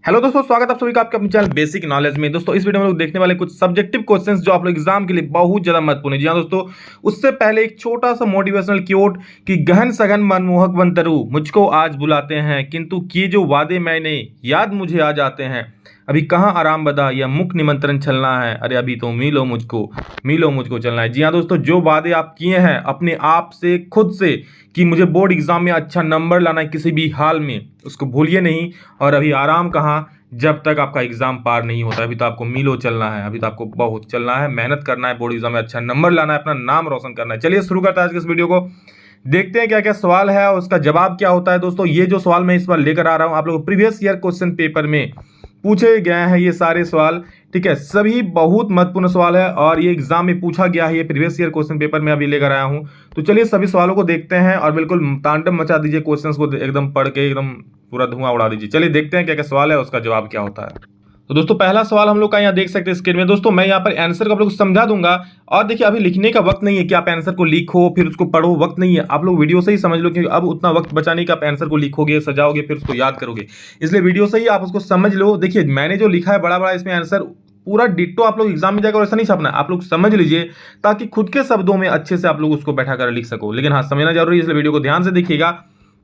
Hello दोस्तों, स्वागत है आप सभी का आपके अपने चैनल बेसिक नॉलेज में। दोस्तों इस वीडियो में लोग देखने वाले कुछ सब्जेक्टिव क्वेश्चंस जो आप लोग एग्जाम के लिए बहुत ज्यादा महत्वपूर्ण है। जी हाँ दोस्तों, उससे पहले एक छोटा सा मोटिवेशनल क्योट कि गहन सघन मनमोहक बनतरु मुझको आज बुलाते हैं, किंतु किए जो वादे मैंने याद मुझे आ जाते हैं। अभी कहाँ आराम बदा या मुख निमंत्रण चलना है, अरे अभी तो मिलो मुझको चलना है। जी हाँ दोस्तों, जो वादे आप किए हैं अपने आप से खुद से कि मुझे बोर्ड एग्जाम में अच्छा नंबर लाना है किसी भी हाल में, उसको भूलिए नहीं। और अभी आराम कहाँ, जब तक आपका एग्जाम पार नहीं होता। अभी तो आपको मिलो चलना है, अभी तो आपको बहुत चलना है, मेहनत करना है, बोर्ड एग्जाम में अच्छा नंबर लाना है, अपना नाम रोशन करना है। चलिए शुरू करते हैं आज के इस वीडियो को। देखते हैं क्या क्या सवाल है और उसका जवाब क्या होता है। दोस्तों ये जो सवाल मैं इस बार लेकर आ रहा हूं आप लोग प्रीवियस ईयर क्वेश्चन पेपर में पूछे गए हैं ये सारे सवाल, ठीक है। सभी बहुत महत्वपूर्ण सवाल है और ये एग्जाम में पूछा गया है, ये प्रीवियस ईयर क्वेश्चन पेपर में अभी लेकर आया हूं। तो चलिए सभी सवालों को देखते हैं और बिल्कुल तांडव मचा दीजिए, क्वेश्चंस को एकदम पढ़ के एकदम पूरा धुआं उड़ा दीजिए। चलिए देखते हैं क्या क्या सवाल है, उसका जवाब क्या होता है। तो दोस्तों पहला सवाल हम लोग का यहाँ देख सकते हैं स्क्रीन में। दोस्तों मैं यहाँ पर आंसर को आप लोग को समझा दूंगा और देखिए अभी लिखने का वक्त नहीं है कि आप आंसर को लिखो फिर उसको पढ़ो, वक्त नहीं है। आप लोग वीडियो से ही समझ लो, क्योंकि अब उतना वक्त बचा नहीं कि आप आंसर को लिखोगे सजाओगे फिर उसको याद करोगे। इसलिए वीडियो से ही आप उसको समझ लो। देखिए मैंने जो लिखा है बड़ा बड़ा इसमें आंसर पूरा डिट्टो आप लोग एग्जाम में जाकर ऐसा नहीं छापना है, आप लोग समझ लीजिए ताकि खुद के शब्दों में अच्छे से आप लोग उसको बैठा कर लिख सको। लेकिन हाँ समझना जरूरी है, इसलिए वीडियो को ध्यान से देखिएगा।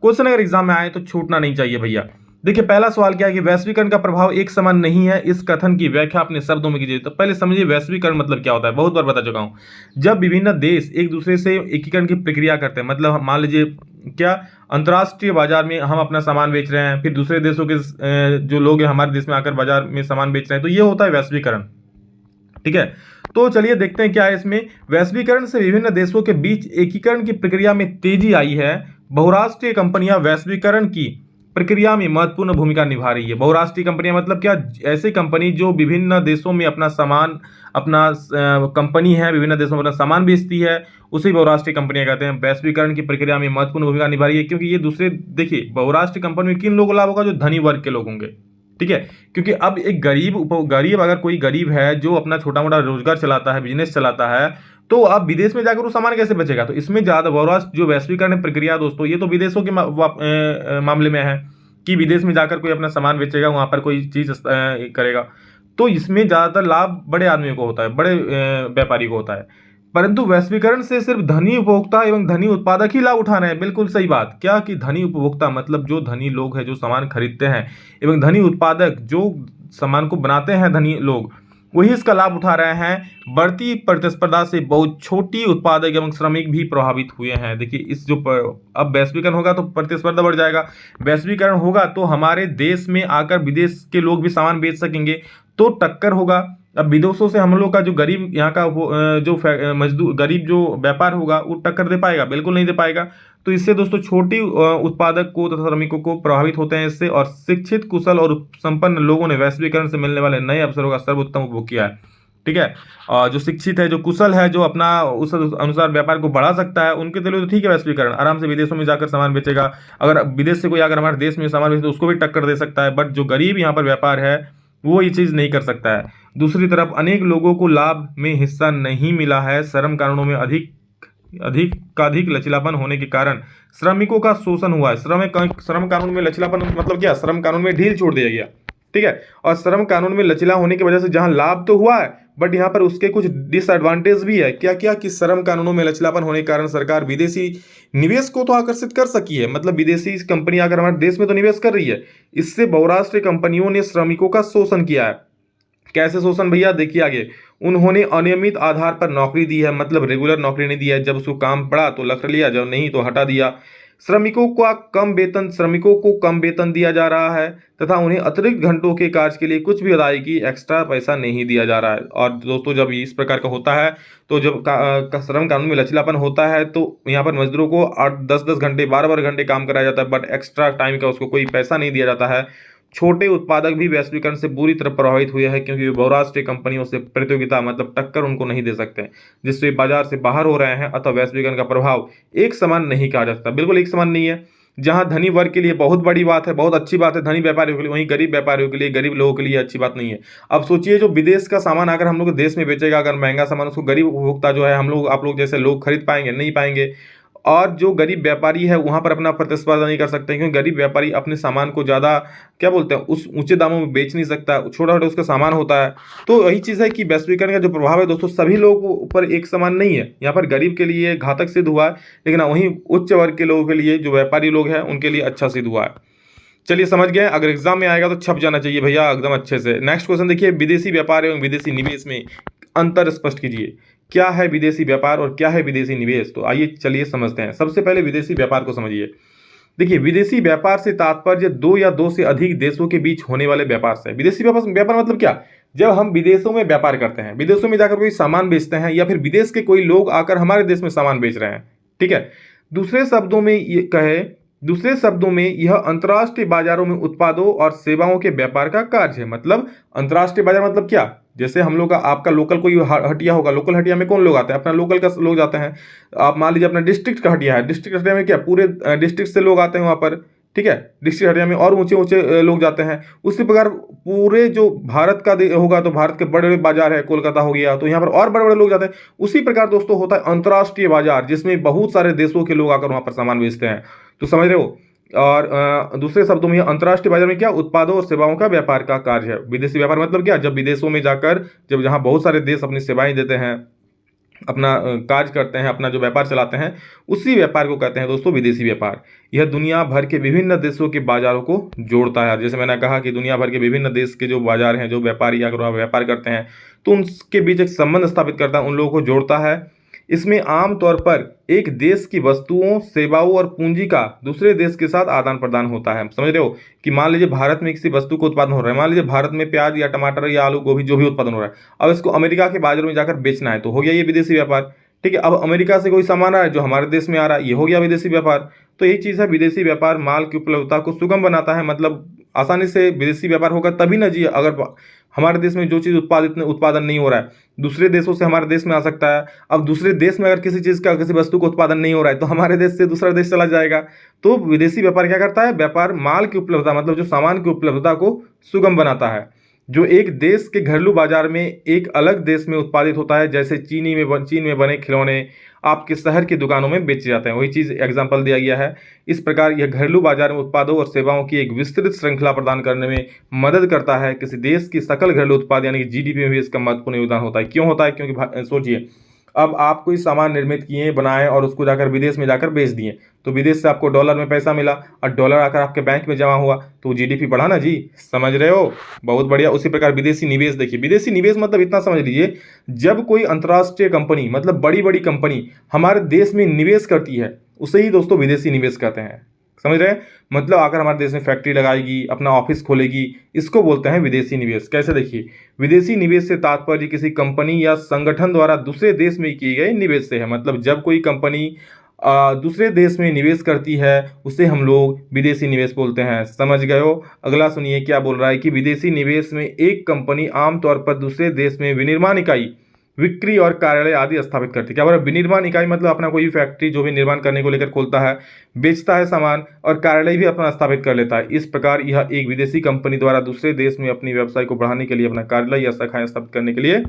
क्वेश्चन अगर एग्जाम में आए तो छूटना नहीं चाहिए भैया। देखिए पहला सवाल क्या है कि वैश्वीकरण का प्रभाव एक समान नहीं है, इस कथन की व्याख्या अपने शब्दों में कीजिए। तो पहले समझिए वैश्वीकरण मतलब क्या होता है, बहुत बार बता चुका हूं। जब विभिन्न देश एक दूसरे से एकीकरण की प्रक्रिया करते हैं, मतलब मान लीजिए क्या अंतर्राष्ट्रीय बाजार में हम अपना सामान बेच रहे हैं, फिर दूसरे देशों के जो लोग हैं हमारे देश में आकर बाजार में सामान बेच रहे हैं, तो ये होता है वैश्वीकरण, ठीक है। तो चलिए देखते हैं क्या है इसमें। वैश्वीकरण से विभिन्न देशों के बीच एकीकरण की प्रक्रिया में तेजी आई है। बहुराष्ट्रीय कंपनियां वैश्वीकरण की प्रक्रिया में महत्वपूर्ण भूमिका निभा रही है। बहुराष्ट्रीय कंपनियां मतलब क्या, ऐसी कंपनी जो विभिन्न देशों में अपना सामान अपना कंपनी है विभिन्न देशों में अपना सामान बेचती है, उसे बहुराष्ट्रीय कंपनियां कहते हैं। वैश्वीकरण की प्रक्रिया में महत्वपूर्ण भूमिका निभा रही है क्योंकि ये दूसरे, देखिए बहुराष्ट्रीय कंपनी में किन लोगों को लाभ होगा, जो धनी वर्ग के लोग होंगे, ठीक है। क्योंकि अब एक गरीब अगर कोई गरीब है जो अपना छोटा मोटा रोजगार चलाता है, बिजनेस चलाता है, तो अब विदेश में जाकर वो सामान कैसे बेचेगा। तो इसमें ज्यादा बहुराष्ट्र जो वैश्वीकरण प्रक्रिया दोस्तों, ये तो विदेशों के मामले में है कि विदेश में जाकर कोई अपना सामान बेचेगा, वहां पर कोई चीज करेगा। तो इसमें ज्यादातर लाभ बड़े आदमियों को होता है, बड़े व्यापारी को होता है। परंतु वैश्वीकरण से सिर्फ धनी उपभोक्ता एवं धनी उत्पादक ही लाभ उठा रहे हैं। बिल्कुल सही बात, क्या कि धनी उपभोक्ता मतलब जो धनी लोग हैं जो सामान खरीदते हैं, एवं धनी उत्पादक जो सामान को बनाते हैं धनी लोग, वही इसका लाभ उठा रहे हैं। बढ़ती प्रतिस्पर्धा से बहुत छोटी उत्पादक एवं श्रमिक भी प्रभावित हुए हैं। देखिए इस जो अब वैश्वीकरण होगा तो प्रतिस्पर्धा बढ़ जाएगा, वैश्वीकरण होगा तो हमारे देश में आकर विदेश के लोग भी सामान बेच सकेंगे, तो टक्कर होगा। अब विदेशों से हम लोग का जो गरीब यहाँ का जो मजदूर गरीब जो व्यापार होगा वो टक्कर दे पाएगा, बिल्कुल नहीं दे पाएगा। तो इससे दोस्तों छोटी उत्पादक को तथा श्रमिकों को प्रभावित होते हैं इससे। और शिक्षित कुशल और संपन्न लोगों ने वैश्वीकरण से मिलने वाले नए अवसरों का सर्वोत्तम उपभोग किया है, ठीक है। और जो शिक्षित है जो कुशल है जो अपना उस अनुसार व्यापार को बढ़ा सकता है, उनके लिए तो ठीक है वैश्वीकरण, आराम से विदेशों में जाकर सामान बेचेगा। अगर विदेश से कोई अगर हमारे देश में सामान बेचे तो उसको भी टक्कर दे सकता है। बट जो गरीब यहाँ पर व्यापार है वो ये चीज नहीं कर सकता है। दूसरी तरफ अनेक लोगों को लाभ में हिस्सा नहीं मिला है। श्रम कानूनों में अधिक लचीलापन होने के कारण श्रमिकों का शोषण हुआ है। श्रम कानून में लचीलापन मतलब क्या, श्रम कानून में ढील छोड़ दिया गया, ठीक है। और श्रम कानून में लचीला होने की वजह से जहां लाभ तो हुआ है बट यहाँ पर उसके कुछ डिसएडवांटेज भी है। क्या क्या कि श्रम कानूनों में लचीलापन होने के कारण सरकार विदेशी निवेश को तो आकर्षित कर सकी है, मतलब विदेशी कंपनी अगर हमारे देश में तो निवेश कर रही है। इससे बहुराष्ट्रीय कंपनियों ने श्रमिकों का शोषण किया है। कैसे शोषण भैया, देखिए आगे, उन्होंने अनियमित आधार पर नौकरी दी है, मतलब रेगुलर नौकरी नहीं दिया है। जब उसको काम पड़ा तो रख लिया, जब नहीं तो हटा दिया। श्रमिकों को कम वेतन दिया जा रहा है तथा उन्हें अतिरिक्त घंटों के कार्य के लिए कुछ भी अदायगी एक्स्ट्रा पैसा नहीं दिया जा रहा है। और दोस्तों जब इस प्रकार का होता है तो जब श्रम कानून में लचीलापन होता है तो यहाँ पर मजदूरों को 8-10 घंटे 12 घंटे काम कराया जाता है, बट एक्स्ट्रा टाइम का उसको कोई पैसा नहीं दिया जाता है। छोटे उत्पादक भी वैश्वीकरण से बुरी तरह प्रभावित हुए हैं क्योंकि वे बहुराष्ट्रीय कंपनियों से प्रतियोगिता मतलब टक्कर उनको नहीं दे सकते, जिससे बाजार से बाहर हो रहे हैं। अतः वैश्वीकरण का प्रभाव एक समान नहीं कहा जा सकता, बिल्कुल एक समान नहीं है। जहां धनी वर्ग के लिए बहुत बड़ी बात है, बहुत अच्छी बात है धनी व्यापारियों के लिए, वहीं गरीब व्यापारियों के लिए, गरीब लोगों के लिए अच्छी बात नहीं है। अब सोचिए जो विदेश का सामान अगर हम लोग देश में बेचेगा, अगर महंगा सामान, उसको गरीब उपभोक्ता जो है हम लोग आप लोग जैसे लोग खरीद पाएंगे, नहीं पाएंगे। और जो गरीब व्यापारी है वहां पर अपना प्रतिस्पर्धा नहीं कर सकते, क्योंकि गरीब व्यापारी अपने सामान को ज़्यादा क्या बोलते हैं उस ऊंचे दामों में बेच नहीं सकता, छोटा छोटा उसका सामान होता है। तो यही चीज़ है कि वैश्वीकरण का जो प्रभाव है दोस्तों सभी लोगों के ऊपर एक समान नहीं है। यहाँ पर गरीब के लिए घातक सिद्ध हुआ है, लेकिन वहीं उच्च वर्ग के लोगों के लिए जो व्यापारी लोग हैं उनके लिए अच्छा सिद्ध हुआ है। चलिए समझ गए, अगर एग्जाम में आएगा तो छप जाना चाहिए भैया एकदम अच्छे से। नेक्स्ट क्वेश्चन देखिए, विदेशी व्यापार एवं विदेशी निवेश में अंतर स्पष्ट कीजिए। क्या है विदेशी व्यापार और क्या है विदेशी निवेश? तो आइए चलिए समझते हैं। सबसे पहले विदेशी व्यापार को समझिए। देखिए, विदेशी व्यापार से तात्पर्य दो या दो से अधिक देशों के बीच होने वाले व्यापार से। विदेशी व्यापार मतलब क्या? जब हम विदेशों में व्यापार करते हैं, विदेशों में जाकर कोई सामान बेचते हैं, या फिर विदेश के कोई लोग आकर हमारे देश में सामान बेच रहे हैं, ठीक है। दूसरे शब्दों में यह अंतर्राष्ट्रीय बाजारों में उत्पादों और सेवाओं के व्यापार का कार्य है। मतलब अंतर्राष्ट्रीय बाजार मतलब क्या? जैसे हम लोग का आपका लोकल कोई हटिया होगा, लोकल हटिया में कौन लोग आते हैं? अपना लोकल का लोग जाते हैं। आप मान लीजिए अपना डिस्ट्रिक्ट का हटिया है, डिस्ट्रिक्ट हटिया में क्या पूरे डिस्ट्रिक्ट से लोग आते हैं वहाँ पर, ठीक है। डिस्ट्रिक्ट हटिया में और ऊंचे ऊंचे लोग जाते हैं। उसी प्रकार पूरे जो भारत का होगा तो भारत के बड़े बड़े बाजार है, कोलकाता हो गया, तो यहाँ पर और बड़े बड़े लोग जाते हैं। उसी प्रकार दोस्तों होता है अंतर्राष्ट्रीय बाजार, जिसमें बहुत सारे देशों के लोग आकर वहाँ पर सामान बेचते हैं। तो समझ रहे हो। और दूसरे शब्दों में अंतर्राष्ट्रीय बाजार में क्या उत्पादों और सेवाओं का व्यापार का कार्य है। विदेशी व्यापार मतलब क्या? जब विदेशों में जाकर जब जहाँ बहुत सारे देश अपनी सेवाएं देते हैं, अपना कार्य करते हैं, अपना जो व्यापार चलाते हैं, उसी व्यापार को कहते हैं दोस्तों विदेशी व्यापार। यह दुनिया भर के विभिन्न देशों के बाजारों को जोड़ता है। जैसे मैंने कहा कि दुनिया भर के विभिन्न देश के जो बाजार हैं, जो व्यापारी अगर वहाँ व्यापार करते हैं तो उनके बीच एक संबंध स्थापित करता है, उन लोगों को जोड़ता है। इसमें आमतौर पर एक देश की वस्तुओं, सेवाओं और पूंजी का दूसरे देश के साथ आदान प्रदान होता है। समझ रहे हो कि मान लीजिए भारत में किसी वस्तु का उत्पादन हो रहा है, मान लीजिए भारत में प्याज या टमाटर या आलू गोभी जो भी उत्पादन हो रहा है, अब इसको अमेरिका के बाजारों में जाकर बेचना है, तो हो गया ये विदेशी व्यापार, ठीक है। अब अमेरिका से कोई सामान आ रहा है जो हमारे देश में आ रहा है, ये हो गया विदेशी व्यापार। तो यही चीज़ है, विदेशी व्यापार माल की उपलब्धता को सुगम बनाता है। मतलब आसानी से विदेशी व्यापार होगा तभी ना जी, अगर हमारे देश में जो चीज़ उत्पादन नहीं हो रहा है, दूसरे देशों से हमारे देश में आ सकता है। अब दूसरे देश में अगर किसी चीज़ का, किसी वस्तु का उत्पादन नहीं हो रहा है, तो हमारे देश से दूसरा देश चला जाएगा। तो विदेशी व्यापार क्या करता है? व्यापार माल की उपलब्धता, मतलब जो सामान की उपलब्धता को सुगम बनाता है, जो एक देश के घरेलू बाजार में एक अलग देश में उत्पादित होता है। जैसे चीन में बने खिलौने आपके शहर की दुकानों में बेचे जाते हैं, वही चीज़ एग्जाम्पल दिया गया है। इस प्रकार यह घरेलू बाजार में उत्पादों और सेवाओं की एक विस्तृत श्रृंखला प्रदान करने में मदद करता है। किसी देश की सकल घरेलू उत्पाद यानी कि जीडीपी में भी इसका महत्वपूर्ण योगदान होता है। क्यों होता है? क्योंकि सोचिए, अब आप कोई सामान निर्मित किए, बनाए और उसको जाकर विदेश में जाकर बेच दिए, तो विदेश से आपको डॉलर में पैसा मिला और डॉलर आकर आपके बैंक में जमा हुआ, तो जीडीपी बढ़ा ना जी। समझ रहे हो? बहुत बढ़िया। उसी प्रकार विदेशी निवेश, देखिए विदेशी निवेश मतलब इतना समझ लीजिए, जब कोई अंतर्राष्ट्रीय कंपनी मतलब बड़ी बड़ी कंपनी हमारे देश में निवेश करती है, उसे ही दोस्तों विदेशी निवेश कहते हैं। समझ रहे हैं? मतलब आकर हमारे देश में फैक्ट्री लगाएगी, अपना ऑफिस खोलेगी, इसको बोलते हैं विदेशी निवेश। कैसे? देखिए, विदेशी निवेश से तात्पर्य किसी कंपनी या संगठन द्वारा दूसरे देश में किए गए निवेश से है। मतलब जब कोई कंपनी दूसरे देश में निवेश करती है, उसे हम लोग विदेशी निवेश बोलते हैं। समझ गए हो? अगला सुनिए क्या बोल रहा है कि विदेशी निवेश में एक कंपनी आमतौर पर दूसरे देश में विनिर्माण इकाई, विक्री और कार्यालय आदि स्थापित करती है। क्या बोल रहा है? विनिर्माण इकाई मतलब अपना कोई फैक्ट्री जो भी निर्माण करने को लेकर खोलता है, बेचता है सामान, और कार्यालय भी अपना स्थापित कर लेता है। इस प्रकार यह एक विदेशी कंपनी द्वारा दूसरे देश में अपनी व्यवसाय को बढ़ाने के लिए, अपना कार्यालय या शाखाएं स्थापित करने के लिए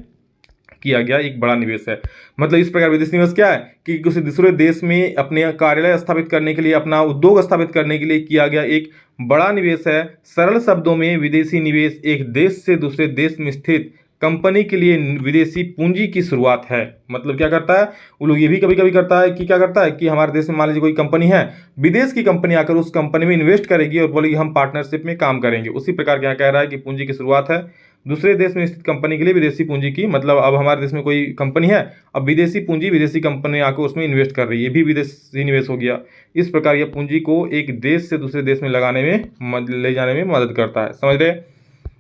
किया गया एक बड़ा निवेश है। मतलब इस प्रकार विदेशी निवेश क्या है कि किसी दूसरे देश में अपने कार्यालय स्थापित करने के लिए, अपना उद्योग स्थापित करने के लिए किया गया एक बड़ा निवेश है। सरल शब्दों में विदेशी निवेश एक देश से दूसरे देश में स्थित कंपनी के लिए विदेशी पूंजी की शुरुआत है। मतलब क्या करता है वो लोग, ये भी कभी कभी करता है कि क्या करता है कि हमारे देश में मान लीजिए कोई कंपनी है, विदेश की कंपनी आकर उस कंपनी में इन्वेस्ट करेगी और बोलेगी हम पार्टनरशिप में काम करेंगे। उसी प्रकार क्या कह रहा है कि पूंजी की शुरुआत है दूसरे देश में स्थित कंपनी के लिए विदेशी पूंजी की। मतलब अब हमारे देश में कोई कंपनी है, अब विदेशी पूंजी, विदेशी कंपनी आकर उसमें इन्वेस्ट कर रही है, ये भी विदेशी निवेश हो गया। इस प्रकार यह पूंजी को एक देश से दूसरे देश में लगाने में, ले जाने में मदद करता है। समझ रहे?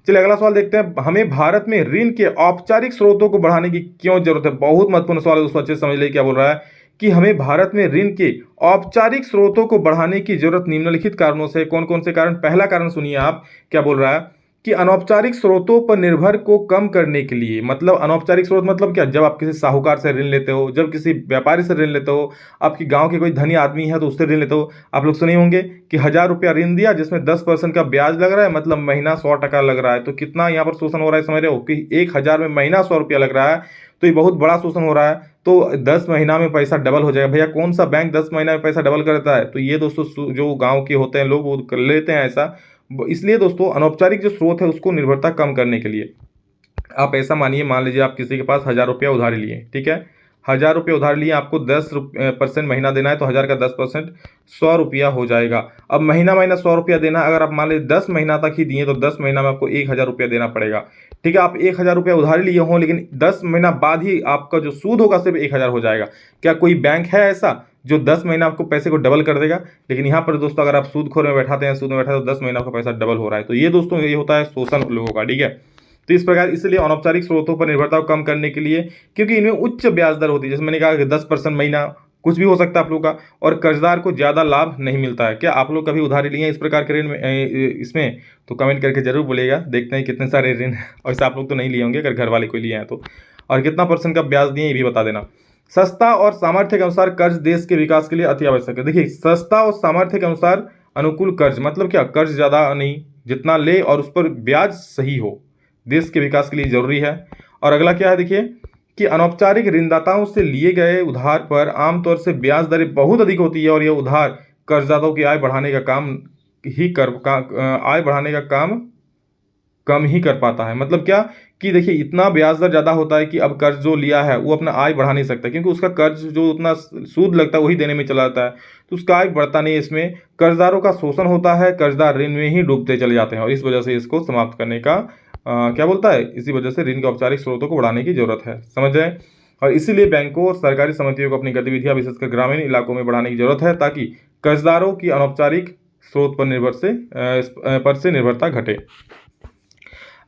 चलिए अगला सवाल देखते हैं। हमें भारत में ऋण के औपचारिक स्रोतों को बढ़ाने की क्यों जरूरत है? बहुत महत्वपूर्ण सवाल है, उसको अच्छे से समझ लीजिए क्या बोल रहा है कि हमें भारत में ऋण के औपचारिक स्रोतों को बढ़ाने की जरूरत निम्नलिखित कारणों से। कौन कौन से कारण? पहला कारण सुनिए आप क्या बोल रहा है कि अनौपचारिक स्रोतों पर निर्भर को कम करने के लिए, मतलब अनौपचारिक स्रोत मतलब क्या, जब आप किसी साहूकार से ऋण लेते हो, जब किसी व्यापारी से ऋण लेते हो, आपकी गांव के कोई धनी आदमी है तो उससे ऋण लेते हो, आप लोग सुने होंगे कि 1,000 रुपया ऋण दिया जिसमें 10% का ब्याज लग रहा है, मतलब महीना 100 टका लग रहा है। तो कितना यहाँ पर शोषण हो रहा है समझ रहे हो, कि 1,000 में महीना 100 रुपया लग रहा है, तो ये बहुत बड़ा शोषण हो रहा है। तो 10 महीना में पैसा डबल हो जाएगा। भैया कौन सा बैंक 10 महीना में पैसा डबल करता है? तो ये दोस्तों जो गांव के होते हैं लोग वो कर लेते हैं ऐसा। इसलिए दोस्तों अनौपचारिक जो स्रोत है उसको निर्भरता कम करने के लिए आप ऐसा मानिए, मान लीजिए आप किसी के पास 1,000 रुपया उधार लिए, ठीक है, 1,000 रुपये उधार लिए, आपको 10% महीना देना है, तो 1,000 का 10% 100 रुपया हो जाएगा। अब महीना महीना 100 रुपया देना, अगर आप मान लीजिए 10 महीना तक ही दिए तो 10 महीना में आपको 1,000 रुपया देना पड़ेगा। ठीक है, आप 1,000 रुपया उधार लिए हों लेकिन 10 महीना बाद ही आपका जो सूद होगा सिर्फ 1,000 हो जाएगा। क्या कोई बैंक है ऐसा जो 10 महीना आपको पैसे को डबल कर देगा? लेकिन यहाँ पर दोस्तों अगर आप सूदखोर में बैठाते हैं, सूद में बैठा तो 10 महीना आपका पैसा डबल हो रहा है। तो ये दोस्तों ये होता है शोषण लोगों का, ठीक है। तो इस प्रकार इसलिए अनौपचारिक स्रोतों पर निर्भरता को कम करने के लिए, क्योंकि इनमें उच्च ब्याज दर होती है, जैसे मैंने कहा कि 10% महीना कुछ भी हो सकता है आप लोगों का, और कर्जदार को ज़्यादा लाभ नहीं मिलता है। क्या आप लोग कभी उधारी लिए हैं इस प्रकार के ऋण में इसमें? तो कमेंट करके जरूर बोलिएगा, देखते हैं कितने सारे ऋण और इसे आप लोग तो नहीं लिए होंगे, अगर घर वाले कोई लिए हैं तो, और कितना % का ब्याज दिए ये भी बता देना। सस्ता और सामर्थ्य के अनुसार कर्ज देश के विकास के लिए अति आवश्यक है। देखिए, सस्ता और सामर्थ्य के अनुसार अनुकूल कर्ज मतलब क्या, कर्ज ज़्यादा नहीं, जितना ले और उस पर ब्याज सही हो, देश के विकास के लिए जरूरी है। और अगला क्या है देखिए, कि अनौपचारिक ऋणदाताओं से लिए गए उधार पर आमतौर से ब्याज दरें बहुत अधिक होती है, और यह उधार कर्जदाताओं की आय बढ़ाने का काम कम ही कर पाता है। मतलब क्या कि देखिए, इतना ब्याज दर ज़्यादा होता है कि अब कर्ज जो लिया है वो अपना आय बढ़ा नहीं सकता, क्योंकि उसका कर्ज जो उतना सूद लगता है वही देने में चला जाता है, तो उसका आय बढ़ता नहीं है। इसमें कर्जदारों का शोषण होता है, कर्जदार ऋण में ही डूबते चले जाते हैं, और इस वजह से इसको समाप्त करने का क्या बोलता है, इसी वजह से ऋण के औपचारिक स्रोतों को बढ़ाने की जरूरत है, समझ रहे हैं। और इसीलिए बैंकों और सरकारी समितियों को अपनी गतिविधियां विशेषकर ग्रामीण इलाकों में बढ़ाने की जरूरत है, ताकि कर्जदारों की अनौपचारिक स्रोत पर से निर्भरता घटे।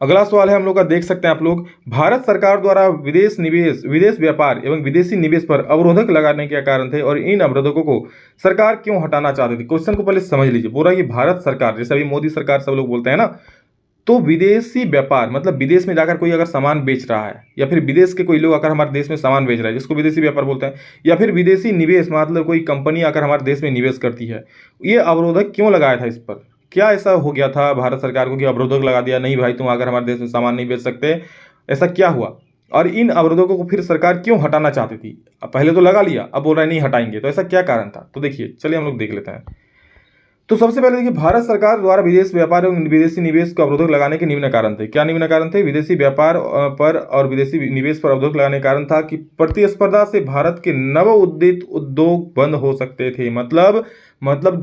अगला सवाल है हम लोग का, देख सकते हैं आप लोग, भारत सरकार द्वारा विदेश व्यापार एवं विदेशी निवेश पर अवरोधक लगाने के कारण थे, और इन अवरोधकों को सरकार क्यों हटाना चाहती थी? क्वेश्चन को पहले समझ लीजिए। बोल रहा है कि भारत सरकार, जैसे अभी मोदी सरकार सब लोग बोलते हैं ना, तो विदेशी व्यापार मतलब विदेश में जाकर कोई अगर सामान बेच रहा है, या फिर विदेश के कोई लोग आकर हमारे देश में सामान बेच रहा है, जिसको विदेशी व्यापार बोलते हैं, या फिर विदेशी निवेश मतलब कोई कंपनी आकर हमारे देश में निवेश करती है, ये अवरोधक क्यों लगाया था? इस पर क्या ऐसा हो गया था भारत सरकार को कि अवरोधक लगा दिया, नहीं भाई तुम आकर हमारे देश में सामान नहीं बेच सकते, ऐसा क्या हुआ? और इन अवरोधकों को फिर सरकार क्यों हटाना चाहती थी? अब पहले तो लगा लिया, अब बोल रहे नहीं हटाएंगे, तो ऐसा क्या कारण था? तो देखिए, चलिए हम लोग देख लेते हैं। तो सबसे पहले देखिए, भारत सरकार द्वारा विदेश व्यापार एवं विदेशी निवेश को अवरोधक लगाने के निम्न कारण थे। क्या निम्न कारण थे? विदेशी व्यापार पर और विदेशी निवेश पर अवरोधक लगाने का कारण था कि प्रतिस्पर्धा से भारत के नव उद्दित उद्योग बंद हो सकते थे। मतलब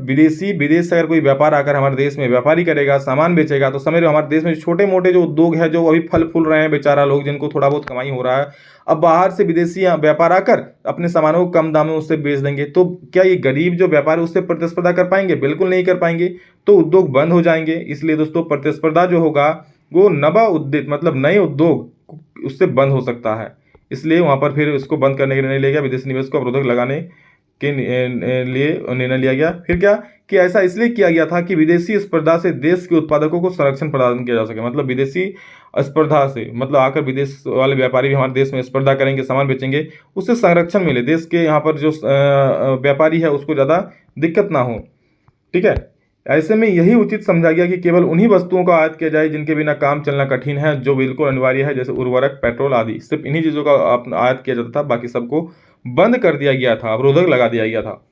विदेश से अगर कोई व्यापार आकर हमारे देश में व्यापारी करेगा, सामान बेचेगा, तो समझ लो हमारे देश में छोटे मोटे जो उद्योग है, जो अभी फल फूल रहे हैं बेचारा लोग, जिनको थोड़ा बहुत कमाई हो रहा है, अब बाहर से विदेशी व्यापार आकर अपने सामानों को कम दाम में उससे बेच देंगे, तो क्या ये गरीब जो व्यापारी उससे प्रतिस्पर्धा कर पाएंगे? बिल्कुल नहीं कर पाएंगे, तो उद्योग बंद हो जाएंगे। इसलिए दोस्तों प्रतिस्पर्धा जो होगा वो नवा उद्दित मतलब नए उद्योग उससे बंद हो सकता है, इसलिए वहां पर फिर उसको बंद करने का निर्णय लिया गया, विदेशी निवेश को अवरोधक लगाने के लिए निर्णय लिया गया। फिर क्या कि ऐसा इसलिए किया गया था कि विदेशी स्पर्धा से देश के उत्पादकों को संरक्षण प्रदान किया जा सके। मतलब विदेशी स्पर्धा से मतलब आकर विदेश वाले व्यापारी भी हमारे देश में स्पर्धा करेंगे, सामान बेचेंगे, उससे संरक्षण मिले, देश के यहाँ पर जो व्यापारी है उसको ज़्यादा दिक्कत ना हो, ठीक है। ऐसे में यही उचित समझा गया कि केवल उन्हीं वस्तुओं का आयात किया जाए जिनके बिना काम चलना कठिन है, जो बिल्कुल अनिवार्य है, जैसे उर्वरक, पेट्रोल आदि, सिर्फ इन्हीं चीज़ों का आयात किया जाता था, बाकी सबको बंद कर दिया गया था, अवरोधक लगा दिया गया था।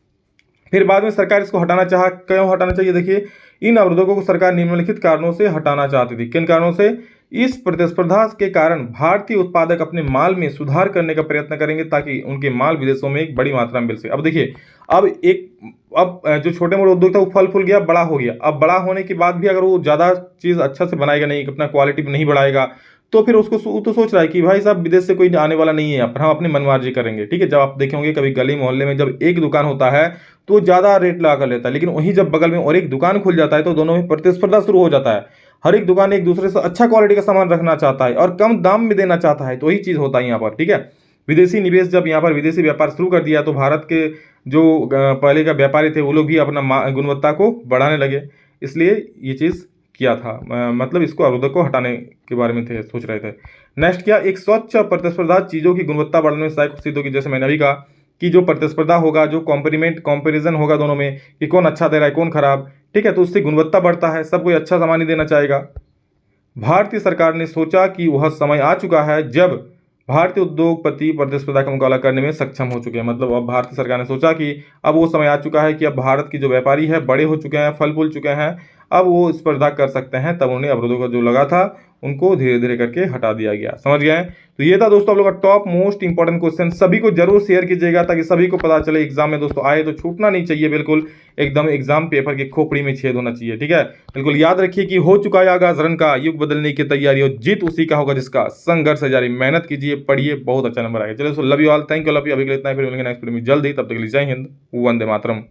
फिर बाद में सरकार इसको हटाना चाहा, क्यों हटाना चाहिए? देखिए, इन अवरोधकों को सरकार निम्नलिखित कारणों से हटाना चाहती थी। किन कारणों से? इस प्रतिस्पर्धा के कारण भारतीय उत्पादक अपने माल में सुधार करने का प्रयत्न करेंगे, ताकि उनके माल विदेशों में एक बड़ी मात्रा में मिल सके। अब देखिए, अब जो छोटे मोटे उद्योग था वो फल फूल गया, बड़ा हो गया। अब बड़ा होने के बाद भी अगर वो ज़्यादा चीज़ अच्छा से बनाएगा नहीं, अपना क्वालिटी नहीं बढ़ाएगा, तो फिर उसको तो सोच रहा है कि भाई साहब विदेश से कोई आने वाला नहीं है, पर हम अपनी मनमार्जी करेंगे, ठीक है। जब आप देखेंगे कभी गली मोहल्ले में जब एक दुकान होता है तो ज़्यादा रेट लगा कर लेता है, लेकिन वहीं जब बगल में और एक दुकान खुल जाता है तो दोनों में प्रतिस्पर्धा शुरू हो जाता है। हर एक दुकान एक दूसरे से अच्छा क्वालिटी का सामान रखना चाहता है और कम दाम में देना चाहता है, तो वही चीज़ होता है यहाँ पर, ठीक है। विदेशी निवेश जब यहाँ पर विदेशी व्यापार शुरू कर दिया तो भारत के जो पहले का व्यापारी थे वो लोग भी अपना गुणवत्ता को बढ़ाने लगे, इसलिए ये चीज़ किया था। मतलब इसको अवरोधक को हटाने के बारे में थे सोच रहे थे। नेक्स्ट क्या, एक स्वच्छ प्रतिस्पर्धा चीज़ों की गुणवत्ता बढ़ाने में सहायक सिद्ध होगी। जैसे मैंने अभी कहा कि जो प्रतिस्पर्धा होगा, जो कंपेरिजन होगा दोनों में कि कौन अच्छा दे रहा है कौन खराब, ठीक है, तो उससे गुणवत्ता बढ़ता है, सब कोई अच्छा सामान ही देना चाहेगा। भारतीय सरकार ने सोचा कि वह समय आ चुका है जब भारतीय उद्योगपति प्रतिस्पर्धा का मुकाबला करने में सक्षम हो चुके हैं। मतलब अब भारतीय सरकार ने सोचा कि अब वो समय आ चुका है कि अब भारत की जो व्यापारी है बड़े हो चुके हैं, फल फूल चुके हैं, अब वो स्पर्धा कर सकते हैं। तब उन्हें अवरोधों का जो लगा था उनको धीरे धीरे करके हटा दिया गया। समझ गए? तो ये था दोस्तों आप लोग का टॉप मोस्ट इंपॉर्टेंट क्वेश्चन। सभी को जरूर शेयर कीजिएगा ताकि सभी को पता चले। एग्जाम में दोस्तों आए तो छूटना नहीं चाहिए, बिल्कुल एकदम एग्जाम पेपर की खोपड़ी में छेद होना चाहिए। ठीक है, बिल्कुल याद रखिए कि हो चुका है आगाज रन का, युग बदलने की तैयारी, और जीत उसी का होगा जिसका संघर्ष है जारी। मेहनत कीजिए, पढ़िए, बहुत अच्छा नंबर आएगा। चलो love you all, thank you, love you. अभी के लिए इतना ही, फिर मिलेंगे नेक्स्ट वीडियो में जल्द ही। तब तक के लिए जय हिंद, वंदे मातरम।